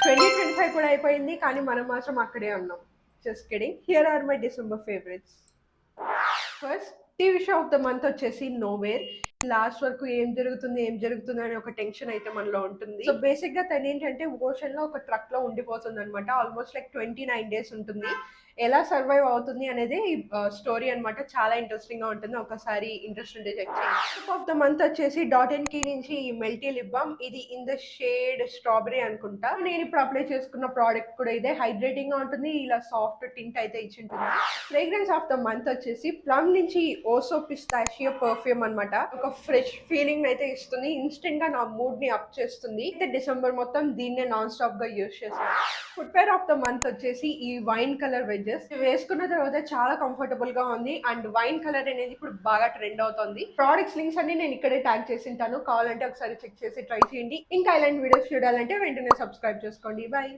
2025 కూడా అయిపోయింది కానీ మనం మాత్రం అక్కడే ఉన్నాం. Just kidding. Here are my December favourites. First TV show of the month వచ్చేసి నోవేర్. లాస్ట్ వరకు ఏం జరుగుతుంది అనే ఒక టెన్షన్ అయితే మనలో ఉంటుంది. సో బేసిక్ గా తను ఏంటంటే ఓషన్ లో ఒక ట్రక్ లో ఉండిపోతుంది అనమాట. ఆల్మోస్ట్ లైక్ 29 days ఉంటుంది. ఎలా సర్వైవ్ అవుతుంది అనేది స్టోరీ అన్నమాట. చాలా ఇంట్రెస్టింగ్ గా ఉంటుంది. ఒకసారి ఇంట్రెస్ట్ ఉంటే చెక్ చేయండి. టిప్ ఆఫ్ ద మంత్ వచ్చేసి డాట్ అండ్ కీ నుంచి ఈ మెల్టీ లిప్ బామ్. ఇది ఇన్ ద షేడ్ స్ట్రాబెరీ అనుకుంటా. నేను ఇప్పుడు అప్లై చేసుకున్న ప్రోడక్ట్ కూడా ఇదే. హైడ్రేటింగ్ గా ఉంటుంది. ఇలా సాఫ్ట్ టింట్ అయితే ఇచ్చి ఉంటుంది. ఫ్రేగ్రెన్స్ ఆఫ్ ద మంత్ వచ్చేసి ప్లమ్ నుంచి ఓసో పిస్తాషియో పర్ఫ్యూమ్ అన్నమాట. ఒక ఫ్రెష్ ఫీలింగ్ అయితే ఇస్తుంది. ఇన్స్టెంట్ గా నా మూడ్ ని అప్ చేస్తుంది. అయితే డిసెంబర్ మొత్తం దీన్నే నాన్ స్టాప్ గా యూజ్ చేశాను. ఫుట్వేర్ ఆఫ్ ద మంత్ వచ్చేసి ఈ వైన్ కలర్ వెడ్జెస్. వేసుకున్న తర్వాత చాలా కంఫర్టబుల్ గా ఉంది. అండ్ వైన్ కలర్ అనేది ఇప్పుడు బాగా ట్రెండ్ అవుతుంది. ప్రోడక్ట్స్ లింక్స్ అన్ని నేను ఇక్కడే ట్యాగ్ చేసి ఉంటాను. కావాలంటే ఒకసారి చెక్ చేసి ట్రై చేయండి. ఇంకా ఇలాంటి వీడియోస్ చూడాలంటే వెంటనే సబ్స్క్రైబ్ చేసుకోండి. బాయ్.